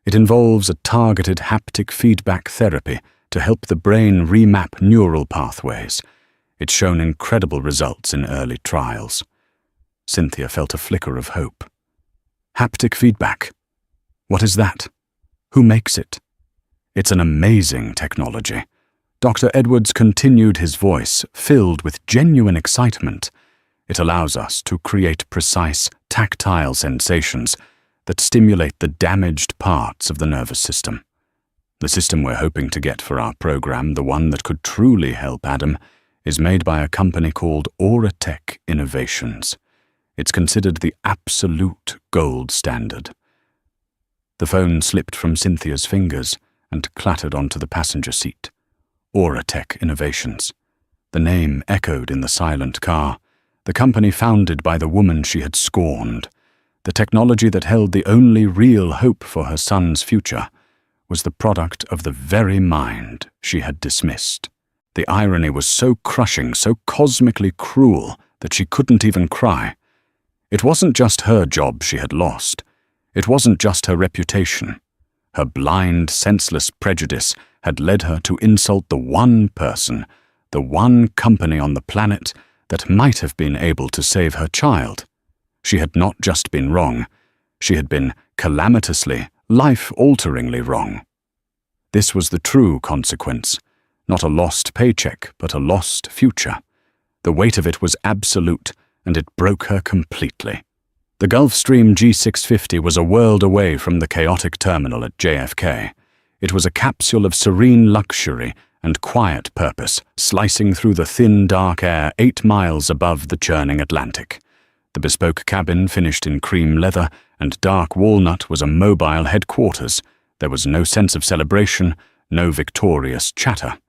It involves a targeted haptic feedback therapy to help the brain remap neural pathways. It's shown incredible results in early trials." Cynthia felt a flicker of hope. Haptic feedback. What is that? Who makes it? It's an amazing technology. Dr. Edwards continued, his voice filled with genuine excitement. It allows us to create precise, tactile sensations that stimulate the damaged parts of the nervous system. The system we're hoping to get for our program, the one that could truly help Adam, is made by a company called Auratech Innovations. It's considered the absolute gold standard. The phone slipped from Cynthia's fingers and clattered onto the passenger seat. Auratech Innovations. The name echoed in the silent car. The company founded by the woman she had scorned. The technology that held the only real hope for her son's future was the product of the very mind she had dismissed. The irony was so crushing, so cosmically cruel, that she couldn't even cry. It wasn't just her job she had lost. It wasn't just her reputation. Her blind, senseless prejudice had led her to insult the one person, the one company on the planet that might have been able to save her child. She had not just been wrong. She had been calamitously, life-alteringly wrong. This was the true consequence. Not a lost paycheck, but a lost future. The weight of it was absolute, and it broke her completely. The Gulfstream G650 was a world away from the chaotic terminal at JFK. It was a capsule of serene luxury and quiet purpose, slicing through the thin, dark air 8 miles above the churning Atlantic. The bespoke cabin, finished in cream leather and dark walnut, was a mobile headquarters. There was no sense of celebration, no victorious chatter.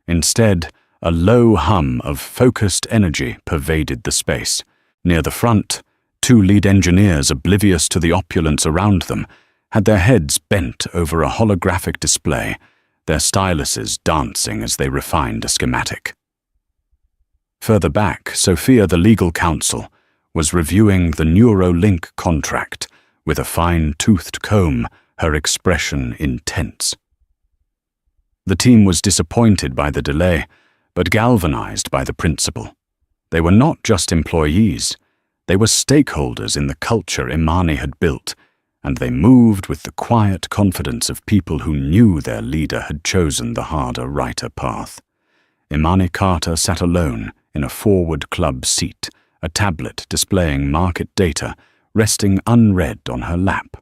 Instead, a low hum of focused energy pervaded the space. Near the front, 2 lead engineers, oblivious to the opulence around them, had their heads bent over a holographic display, their styluses dancing as they refined a schematic. Further back, Sophia, the legal counsel, was reviewing the Neurolink contract with a fine-toothed comb, her expression intense. The team was disappointed by the delay, but galvanized by the principle. They were not just employees. They were stakeholders in the culture Imani had built, and they moved with the quiet confidence of people who knew their leader had chosen the harder, righter path. Imani Carter sat alone in a forward club seat, a tablet displaying market data resting unread on her lap.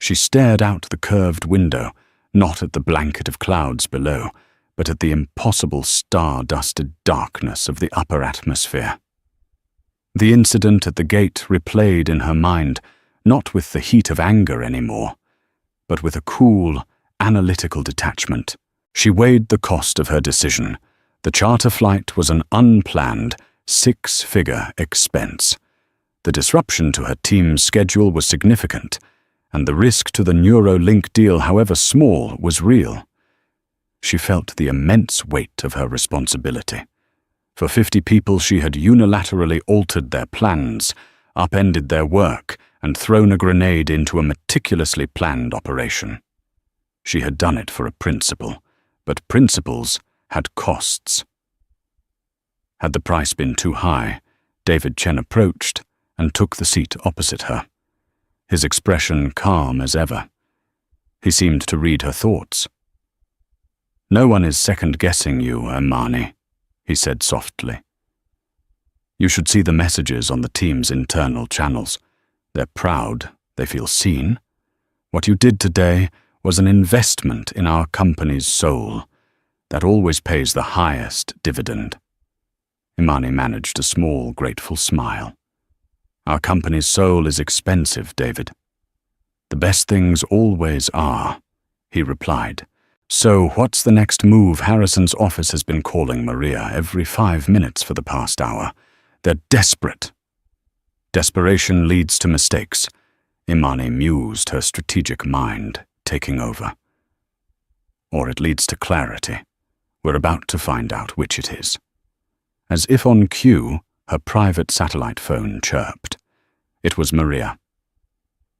She stared out the curved window, not at the blanket of clouds below, but at the impossible star-dusted darkness of the upper atmosphere. The incident at the gate replayed in her mind, not with the heat of anger anymore, but with a cool, analytical detachment. She weighed the cost of her decision. The charter flight was an unplanned, 6-figure expense. The disruption to her team's schedule was significant, and the risk to the Neurolink deal, however small, was real. She felt the immense weight of her responsibility. For 50 people, she had unilaterally altered their plans, upended their work, and thrown a grenade into a meticulously planned operation. She had done it for a principle, but principles had costs. Had the price been too high, David Chen approached and took the seat opposite her, his expression calm as ever. He seemed to read her thoughts. "No one is second-guessing you, Imani," he said softly. "You should see the messages on the team's internal channels. They're proud, they feel seen. What you did today was an investment in our company's soul. That always pays the highest dividend." Imani managed a small, grateful smile. "Our company's soul is expensive, David." "The best things always are," he replied. "So what's the next move? Harrison's office has been calling Maria every 5 minutes for the past hour. They're desperate." Desperation leads to mistakes. Imani mused, her strategic mind taking over. Or it leads to clarity. We're about to find out which it is. As if on cue, her private satellite phone chirped. It was Maria.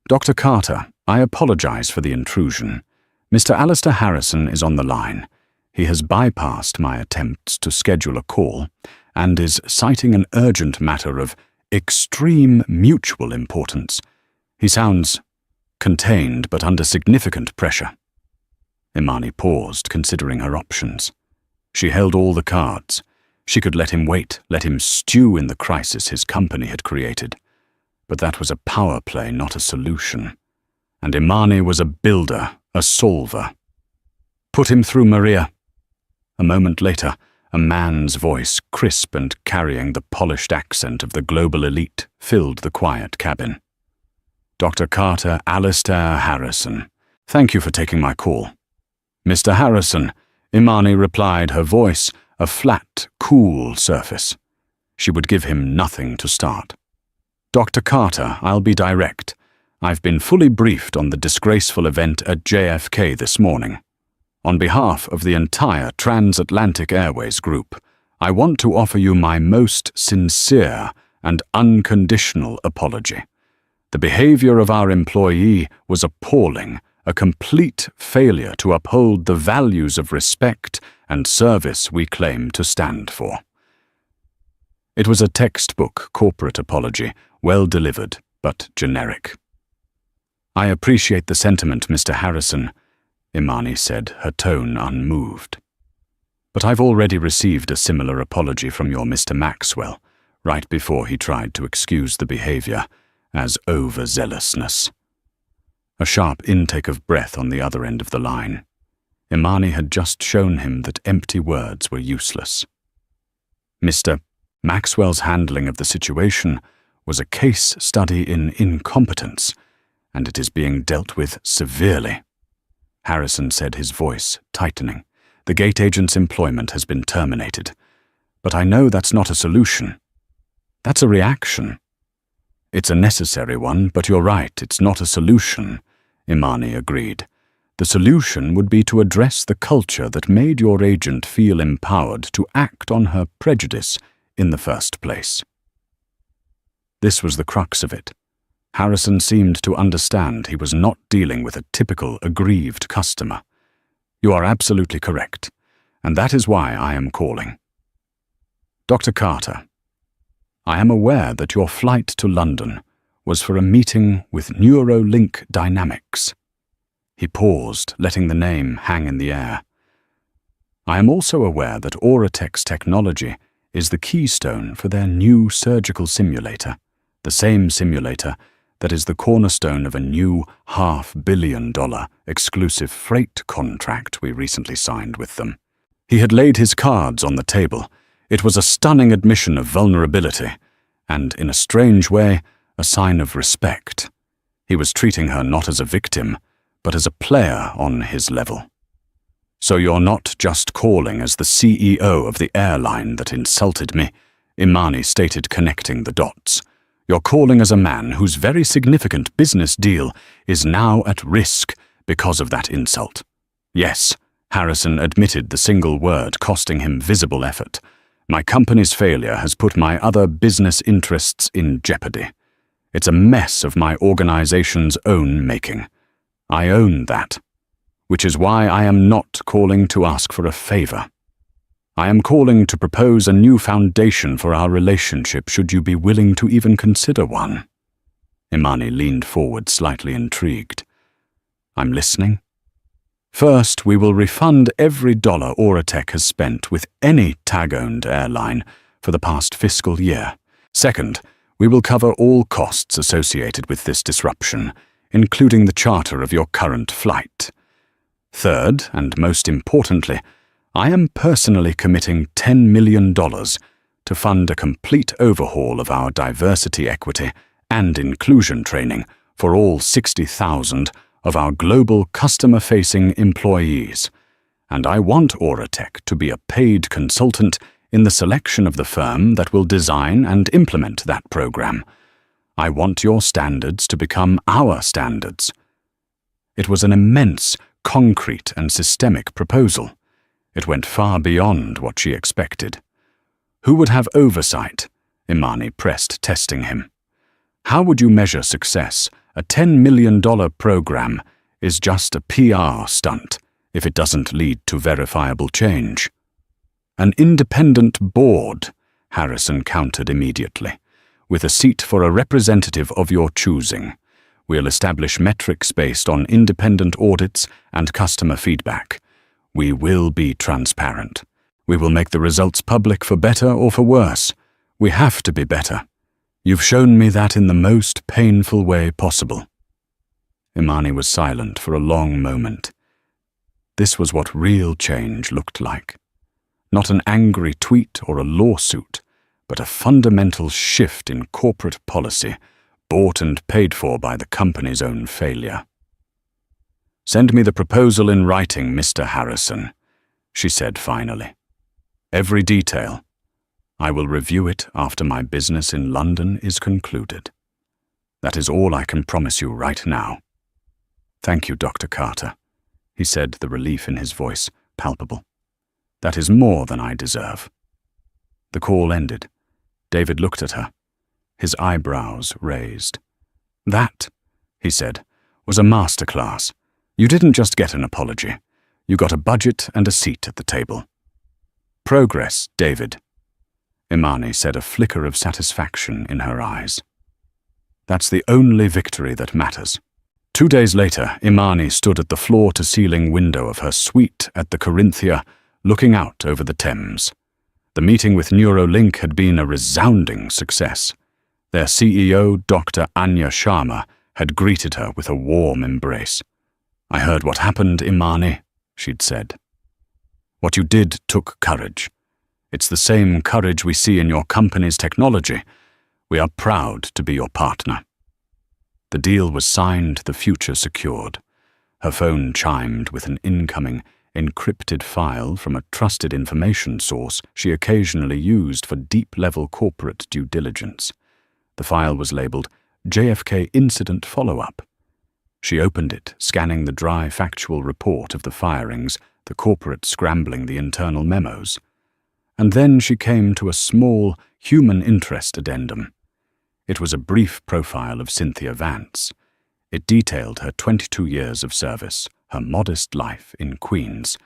"Dr. Carter, I apologize for the intrusion. Mr. Alistair Harrison is on the line. He has bypassed my attempts to schedule a call and is citing an urgent matter of extreme mutual importance. He sounds contained but under significant pressure." Imani paused, considering her options. She held all the cards. She could let him wait, let him stew in the crisis his company had created. But that was a power play, not a solution. And Imani was a builder, a solver. "Put him through, Maria." A moment later, A man's voice, crisp and carrying the polished accent of the global elite, filled the quiet cabin. "Dr. Carter Alistair Harrison, thank you for taking my call." "Mr. Harrison," Imani replied, her voice a flat, cool surface. She would give him nothing to start. "Dr. Carter, I'll be direct. I've been fully briefed on the disgraceful event at JFK this morning. On behalf of the entire Transatlantic Airways Group, I want to offer you my most sincere and unconditional apology. The behavior of our employee was appalling, a complete failure to uphold the values of respect and service we claim to stand for." It was a textbook corporate apology, well delivered, but generic. "I appreciate the sentiment, Mr. Harrison," Imani said, her tone unmoved. "But I've already received a similar apology from your Mr. Maxwell, right before he tried to excuse the behavior as overzealousness." A sharp intake of breath on the other end of the line. Imani had just shown him that empty words were useless. Mr. Maxwell's handling of the situation was a case study in incompetence, and it is being dealt with severely. Harrison said, his voice tightening. "The gate agent's employment has been terminated. But I know that's not a solution. That's a reaction. It's a necessary one, but you're right, it's not a solution," Imani agreed. "The solution would be to address the culture that made your agent feel empowered to act on her prejudice in the first place." This was the crux of it. Harrison seemed to understand he was not dealing with a typical aggrieved customer. "You are absolutely correct, and that is why I am calling. Dr. Carter, I am aware that your flight to London was for a meeting with Neuralink Dynamics." He paused, letting the name hang in the air. "I am also aware that Auratech's technology is the keystone for their new surgical simulator, the same simulator that is the cornerstone of a new $500 million exclusive freight contract we recently signed with them." He had laid his cards on the table. It was a stunning admission of vulnerability, and, in a strange way, a sign of respect. He was treating her not as a victim, but as a player on his level. "So you're not just calling as the CEO of the airline that insulted me," Imani stated, connecting the dots. "You're calling as a man whose very significant business deal is now at risk because of that insult." "Yes," Harrison admitted, the single word costing him visible effort. "My company's failure has put my other business interests in jeopardy. It's a mess of my organization's own making. I own that, which is why I am not calling to ask for a favor. I am calling to propose a new foundation for our relationship, should you be willing to even consider one." Imani leaned forward, slightly intrigued. "I'm listening." "First, we will refund every dollar Auratech has spent with any tag-owned airline for the past fiscal year. Second, we will cover all costs associated with this disruption, including the charter of your current flight. Third, and most importantly, I am personally committing $10 million to fund a complete overhaul of our diversity, equity, and inclusion training for all 60,000 of our global customer-facing employees, and I want Auratech to be a paid consultant in the selection of the firm that will design and implement that program. I want your standards to become our standards." It was an immense, concrete, and systemic proposal. It went far beyond what she expected. "Who would have oversight?" Imani pressed, testing him. "How would you measure success? A $10 million program is just a PR stunt if it doesn't lead to verifiable change." "An independent board," Harrison countered immediately, "with a seat for a representative of your choosing. We'll establish metrics based on independent audits and customer feedback. We will be transparent. We will make the results public for better or for worse. We have to be better. You've shown me that in the most painful way possible." Imani was silent for a long moment. This was what real change looked like. Not an angry tweet or a lawsuit, but a fundamental shift in corporate policy, bought and paid for by the company's own failure. "Send me the proposal in writing, Mr. Harrison," she said finally. "Every detail. I will review it after my business in London is concluded. That is all I can promise you right now." "Thank you, Dr. Carter," he said, the relief in his voice palpable. "That is more than I deserve." The call ended. David looked at her, his eyebrows raised. "That," he said, "was a masterclass. You didn't just get an apology. You got a budget and a seat at the table." "Progress, David," Imani said, a flicker of satisfaction in her eyes. "That's the only victory that matters." 2 days later, Imani stood at the floor-to-ceiling window of her suite at the Corinthia, looking out over the Thames. The meeting with Neuralink had been a resounding success. Their CEO, Dr. Anya Sharma, had greeted her with a warm embrace. "I heard what happened, Imani," she'd said. "What you did took courage. It's the same courage we see in your company's technology. We are proud to be your partner." The deal was signed, the future secured. Her phone chimed with an incoming, encrypted file from a trusted information source she occasionally used for deep-level corporate due diligence. The file was labeled JFK Incident Follow-Up. She opened it, scanning the dry factual report of the firings, the corporate scrambling the internal memos. And then she came to a small, human interest addendum. It was a brief profile of Cynthia Vance. It detailed her 22 years of service, her modest life in Queens,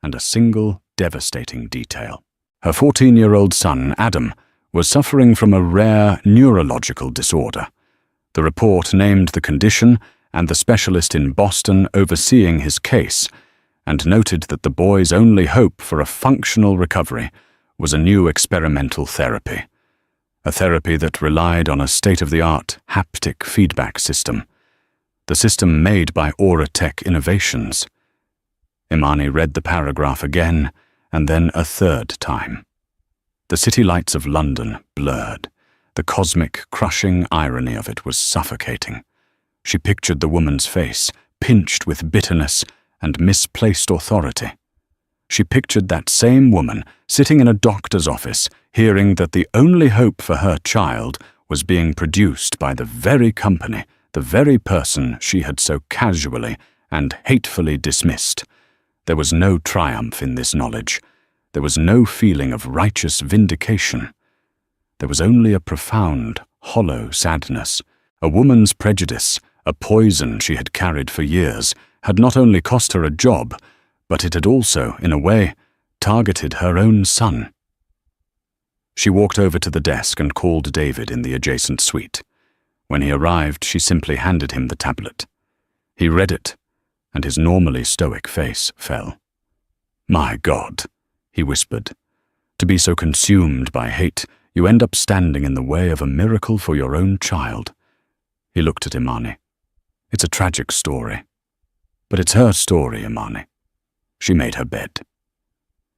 and a single devastating detail. Her 14-year-old son, Adam, was suffering from a rare neurological disorder. The report named the condition and the specialist in Boston overseeing his case, and noted that the boy's only hope for a functional recovery was a new experimental therapy. A therapy that relied on a state-of-the-art haptic feedback system. The system made by Auratech Innovations. Imani read the paragraph again, and then a third time. The city lights of London blurred. The cosmic, crushing irony of it was suffocating. She pictured the woman's face, pinched with bitterness and misplaced authority. She pictured that same woman sitting in a doctor's office, hearing that the only hope for her child was being produced by the very company, the very person she had so casually and hatefully dismissed. There was no triumph in this knowledge. There was no feeling of righteous vindication. There was only a profound, hollow sadness. A woman's prejudice, a poison she had carried for years, had not only cost her a job, but it had also, in a way, targeted her own son. She walked over to the desk and called David in the adjacent suite. When he arrived, she simply handed him the tablet. He read it, and his normally stoic face fell. "My God," he whispered. "To be so consumed by hate, you end up standing in the way of a miracle for your own child." He looked at Imani. "It's a tragic story. But it's her story, Imani." She made her bed.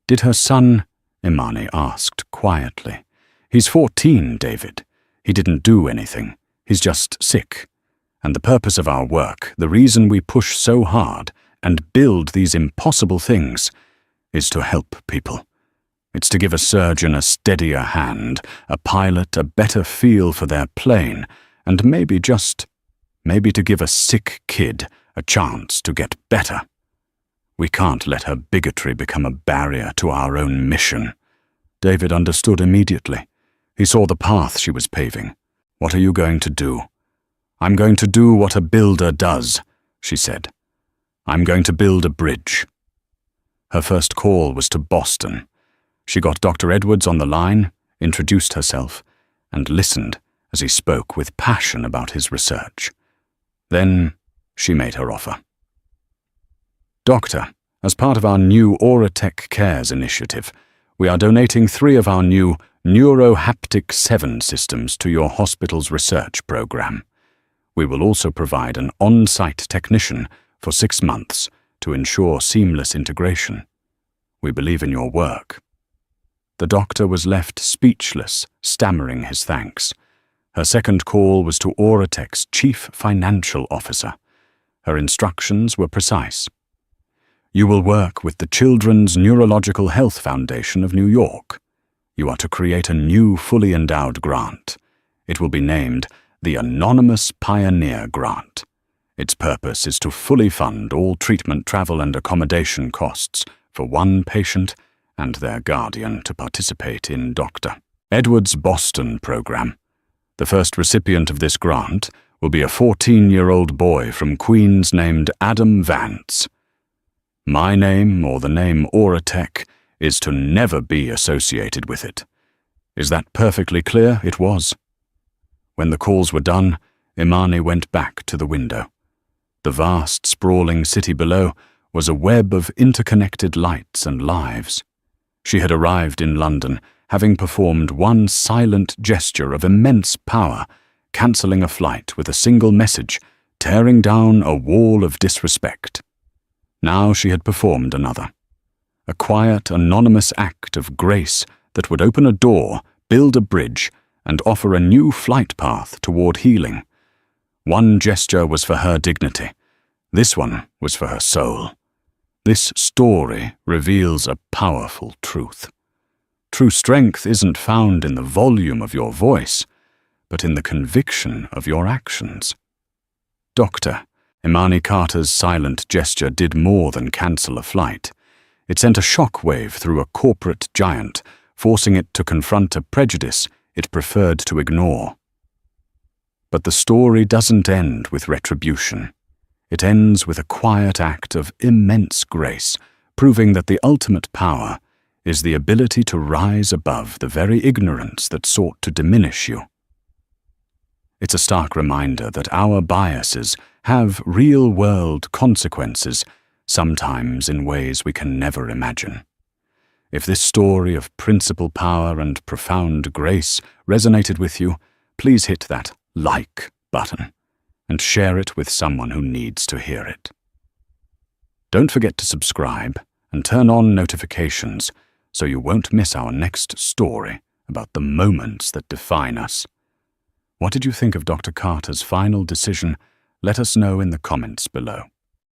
"Did her son?" Imani asked quietly. "He's 14, David. He didn't do anything. He's just sick. And the purpose of our work, the reason we push so hard and build these impossible things, is to help people. It's to give a surgeon a steadier hand, a pilot a better feel for their plane, and maybe to give a sick kid a chance to get better. We can't let her bigotry become a barrier to our own mission." David understood immediately. He saw the path she was paving. "What are you going to do?" "I'm going to do what a builder does," she said. "I'm going to build a bridge." Her first call was to Boston. She got Dr. Edwards on the line, introduced herself, and listened as he spoke with passion about his research. Then she made her offer. "Doctor, as part of our new Auratech Cares initiative, we are donating 3 of our new Neurohaptic 7 systems to your hospital's research program. We will also provide an on-site technician for 6 months to ensure seamless integration. We believe in your work, The doctor was left speechless, stammering his thanks. Her second call was to Auratech's chief financial officer. Her instructions were precise. You will work with the Children's Neurological Health Foundation of New York. You are to create a new fully endowed grant. It will be named the Anonymous Pioneer Grant. Its purpose is to fully fund all treatment, travel, and accommodation costs for one patient and their guardian to participate in Dr. Edward's Boston program. The first recipient of this grant will be a 14-year-old boy from Queens named Adam Vance. My name, or the name Auratech, is to never be associated with it. Is that perfectly clear? It was. When the calls were done, Imani went back to the window. The vast, sprawling city below was a web of interconnected lights and lives. She had arrived in London, having performed one silent gesture of immense power, cancelling a flight with a single message, tearing down a wall of disrespect. Now she had performed another. A quiet, anonymous act of grace that would open a door, build a bridge, and offer a new flight path toward healing. One gesture was for her dignity. This one was for her soul. This story reveals a powerful truth. True strength isn't found in the volume of your voice, but in the conviction of your actions. Doctor, Imani Carter's silent gesture did more than cancel a flight. It sent a shock-wave through a corporate giant, forcing it to confront a prejudice it preferred to ignore. But the story doesn't end with retribution. It ends with a quiet act of immense grace, proving that the ultimate power is the ability to rise above the very ignorance that sought to diminish you. It's a stark reminder that our biases have real-world consequences, sometimes in ways we can never imagine. If this story of principal power and profound grace resonated with you, please hit that like button and share it with someone who needs to hear it. Don't forget to subscribe and turn on notifications so you won't miss our next story about the moments that define us. What did you think of Dr. Carter's final decision? Let us know in the comments below.